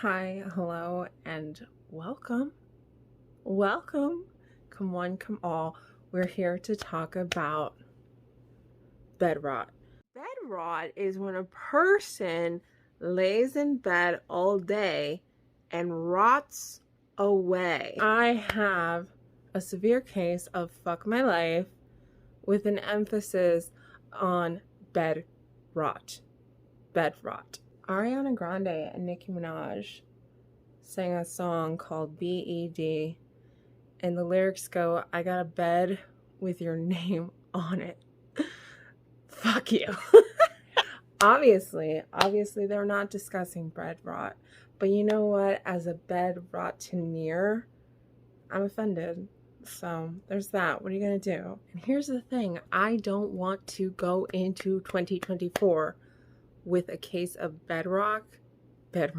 Hi, hello, and welcome. Welcome. Come one, come all. We're here to talk about bed rot. Bed rot is when a person lays in bed all day and rots away. I have a severe case of fuck my life with an emphasis on bed rot. Bed rot. Ariana Grande and Nicki Minaj sang a song called BED, and the lyrics go, I got a bed with your name on it. Fuck you. Obviously, they're not discussing bed rot, but you know what? As a bed rotteneer, I'm offended. So there's that. What are you gonna do? And here's the thing, I don't want to go into 2024 with a case of bedrock. I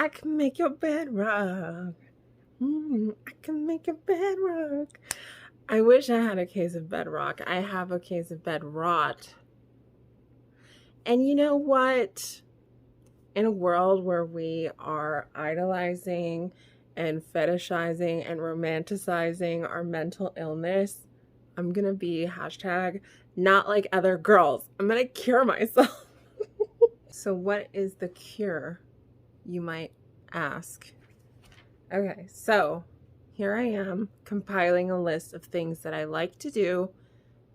can make your bed rock. I can make your bed rock. I wish I had a case of bedrock. I have a case of bed rot. And you know what? In a world where we are idolizing and fetishizing and romanticizing our mental illness, I'm gonna be hashtag not like other girls. I'm gonna cure myself. So what is the cure, you might ask? Okay, so here I am compiling a list of things that I like to do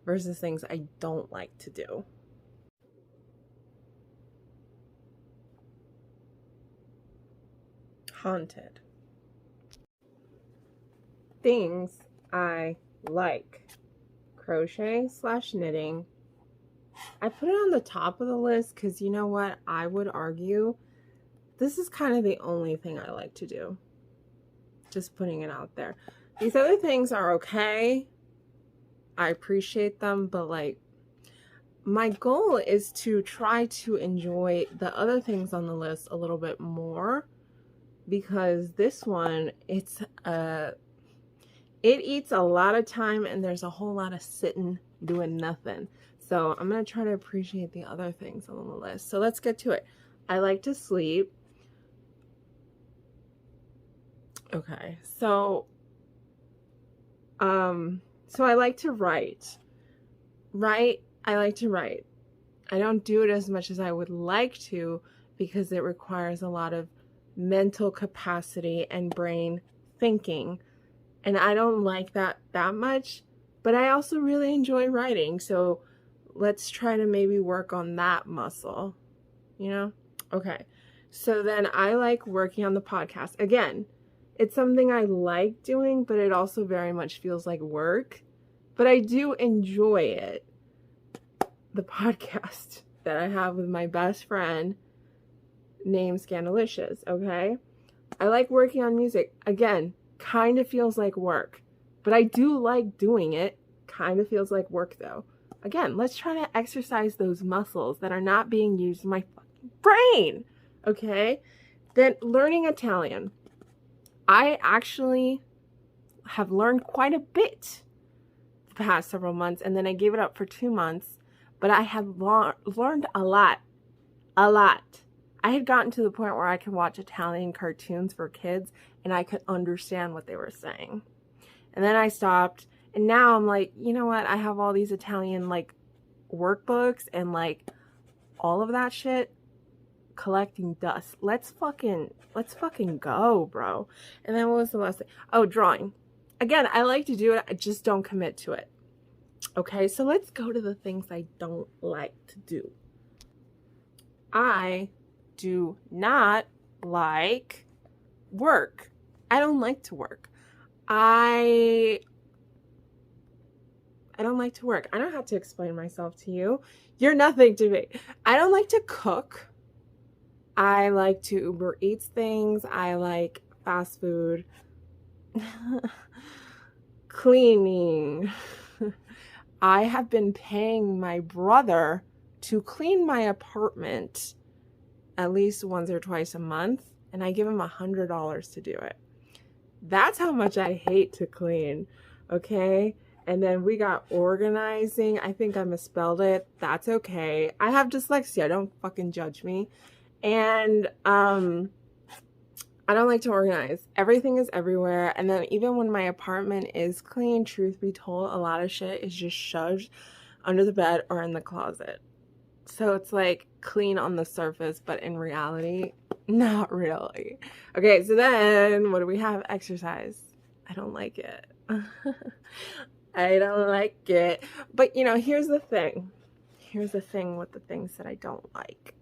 versus things I don't like to do. Haunted. Things I like. Crochet/knitting. I put it on the top of the list because you know what? I would argue this is kind of the only thing I like to do. Just putting it out there. These other things are okay. I appreciate them, but like my goal is to try to enjoy the other things on the list a little bit more, because this one, it eats a lot of time and there's a whole lot of sitting doing nothing. So I'm going to try to appreciate the other things on the list. So let's get to it. I like to sleep. Okay. So I like to write. I like to write. I don't do it as much as I would like to because it requires a lot of mental capacity and brain thinking. And I don't like that much, but I also really enjoy writing. So let's try to maybe work on that muscle, you know? Okay. So then I like working on the podcast. Again, it's something I like doing, but it also very much feels like work. But I do enjoy it. The podcast that I have with my best friend named Scandalicious, okay? I like working on music. Again, kind of feels like work, but I do like doing it. Kind of feels like work though. Again, let's try to exercise those muscles that are not being used in my fucking brain, okay? Then learning Italian. I actually have learned quite a bit the past several months, and then I gave it up for 2 months, but I have learned a lot. I had gotten to the point where I could watch Italian cartoons for kids and I could understand what they were saying. And then I stopped, and now I'm like, you know what? I have all these Italian like workbooks and like all of that shit collecting dust. Let's fucking go, bro. And then what was the last thing? Oh, drawing. Again, I like to do it. I just don't commit to it. Okay, so let's go to the things I don't like to do. I do not like work. I don't like to work. I don't like to work. I don't have to explain myself to you. You're nothing to me. I don't like to cook. I like to Uber Eats things. I like fast food. Cleaning. I have been paying my brother to clean my apartment at least once or twice a month, and I give him $100 to do it. That's how much I hate to clean, okay? And then we got organizing. I think I misspelled it. That's okay. I have dyslexia. Don't fucking judge me. And I don't like to organize. Everything is everywhere. And then even when my apartment is clean, truth be told, a lot of shit is just shoved under the bed or in the closet. So it's like clean on the surface, but in reality, not really. Okay, so then what do we have? Exercise. I don't like it. I don't like it. But you know, here's the thing. Here's the thing with the things that I don't like.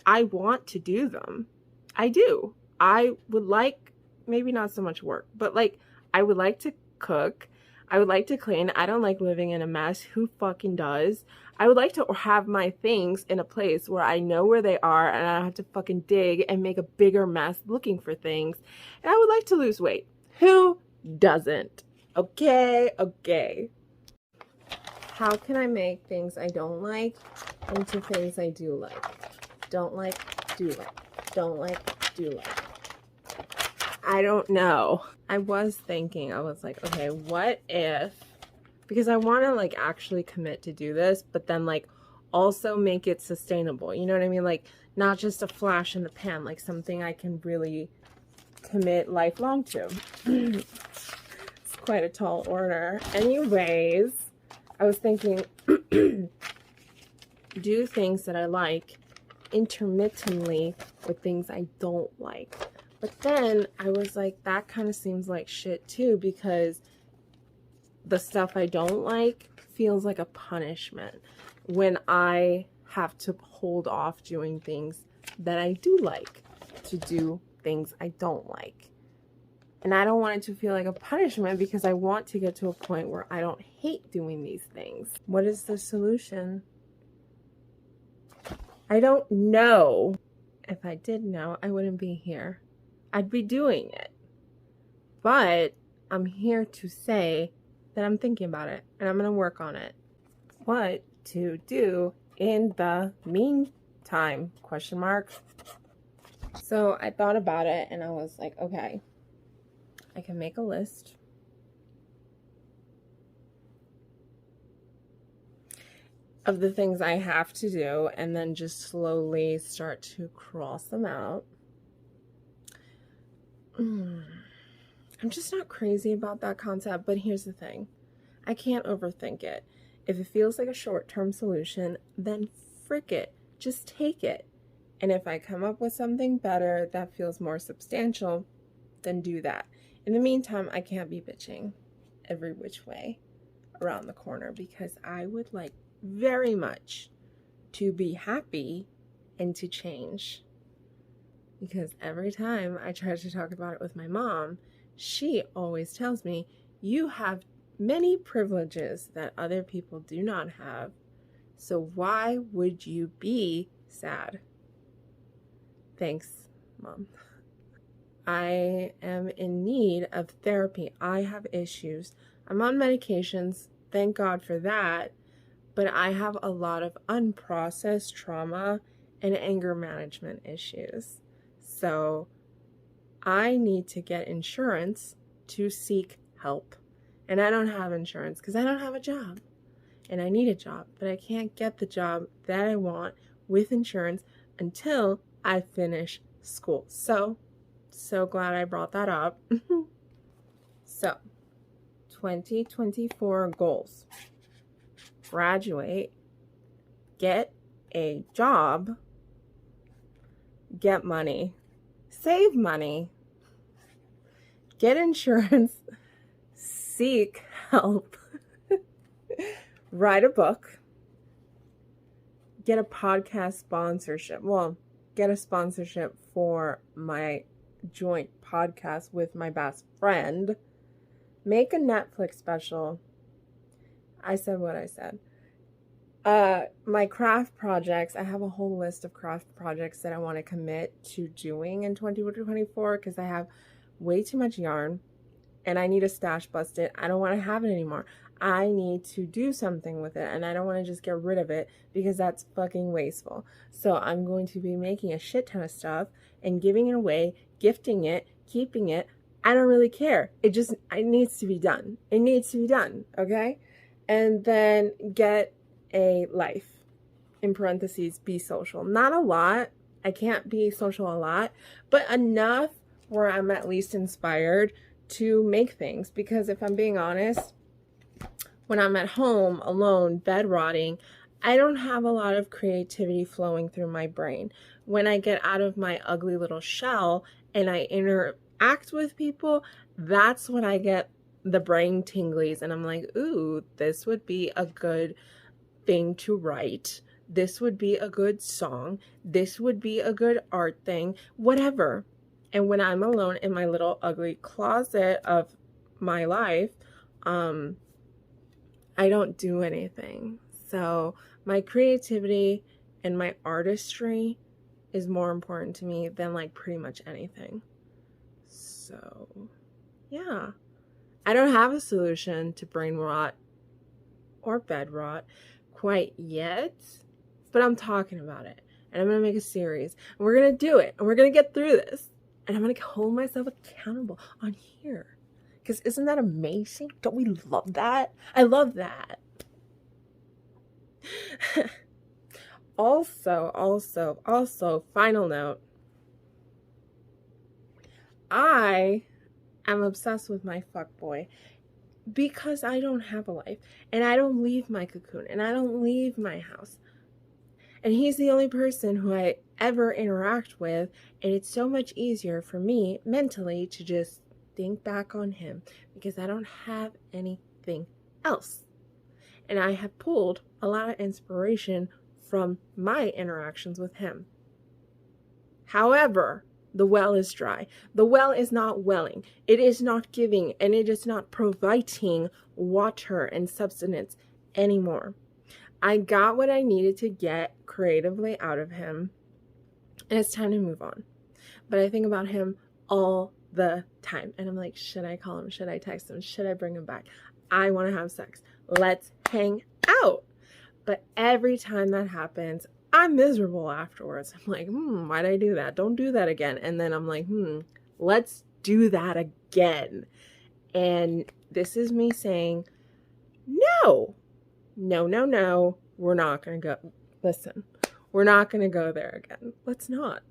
I want to do them. I do. I would like, maybe not so much work, but like, I would like to cook. I would like to clean. I don't like living in a mess. Who fucking does? I would like to have my things in a place where I know where they are and I don't have to fucking dig and make a bigger mess looking for things. And I would like to lose weight. Who doesn't? Okay. How can I make things I don't like into things I do like? Don't like, do like. Don't like, do like. I don't know. I was thinking, I was like, okay, what if, because I want to like actually commit to do this, but then like also make it sustainable. You know what I mean? Like not just a flash in the pan, like something I can really commit lifelong to. It's quite a tall order. Anyways, I was thinking, do things that I like intermittently with things I don't like. But then I was like, that kind of seems like shit too, because the stuff I don't like feels like a punishment when I have to hold off doing things that I do like to do things I don't like. And I don't want it to feel like a punishment because I want to get to a point where I don't hate doing these things. What is the solution? I don't know. If I did know, I wouldn't be here. I'd be doing it. But I'm here to say that I'm thinking about it and I'm going to work on it. What to do in the meantime? Question mark. So I thought about it and I was like, okay, I can make a list. Of the things I have to do and then just slowly start to cross them out. I'm just not crazy about that concept, but here's the thing. I can't overthink it. If it feels like a short-term solution, then frick it. Just take it. And if I come up with something better that feels more substantial, then do that. In the meantime, I can't be bitching every which way around the corner because I would like very much to be happy and to change. Because every time I try to talk about it with my mom, she always tells me, you have many privileges that other people do not have. So why would you be sad? Thanks, Mom. I am in need of therapy. I have issues. I'm on medications. Thank God for that. But I have a lot of unprocessed trauma and anger management issues. So I need to get insurance to seek help. And I don't have insurance because I don't have a job. And I need a job, but I can't get the job that I want with insurance until I finish school. So glad I brought that up. So, 2024 goals. Graduate, get a job, get money, save money, get insurance, seek help, write a book, get a podcast sponsorship. Well, get a sponsorship for my joint podcast with my best friend, make a Netflix special. I said what I said. My craft projects, I have a whole list of craft projects that I want to commit to doing in 2024 because I have way too much yarn and I need a stash busted. I don't want to have it anymore. I need to do something with it and I don't want to just get rid of it because that's fucking wasteful. So I'm going to be making a shit ton of stuff and giving it away, gifting it, keeping it. I don't really care. It needs to be done. It needs to be done, okay? And then get a life, in parentheses, be social. Not a lot, I can't be social a lot, but enough where I'm at least inspired to make things. Because if I'm being honest, when I'm at home alone, bed rotting, I don't have a lot of creativity flowing through my brain. When I get out of my ugly little shell and I interact with people, that's when I get the brain tinglies and I'm like, ooh, this would be a good thing to write. This would be a good song. This would be a good art thing, whatever. And when I'm alone in my little ugly closet of my life, I don't do anything. So my creativity and my artistry is more important to me than like pretty much anything. So yeah, I don't have a solution to brain rot or bed rot quite yet, but I'm talking about it and I'm going to make a series and we're going to do it and we're going to get through this and I'm going to hold myself accountable on here. Because isn't that amazing? Don't we love that? I love that. Also, final note. I am obsessed with my fuckboy because I don't have a life and I don't leave my cocoon and I don't leave my house. And he's the only person who I ever interact with, and it's so much easier for me mentally to just think back on him because I don't have anything else. And I have pulled a lot of inspiration from my interactions with him. However, the well is dry. The well is not welling. It is not giving, and it is not providing water and substance anymore. I got what I needed to get creatively out of him, and it's time to move on. But I think about him all the time, and I'm like, should I call him? Should I text him? Should I bring him back? I want to have sex. Let's hang out. But every time that happens, I'm miserable afterwards. I'm like, why'd I do that? Don't do that again. And then I'm like, let's do that again. And this is me saying, no, we're not going to go. Listen, we're not going to go there again. Let's not.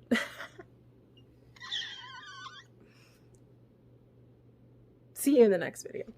See you in the next video.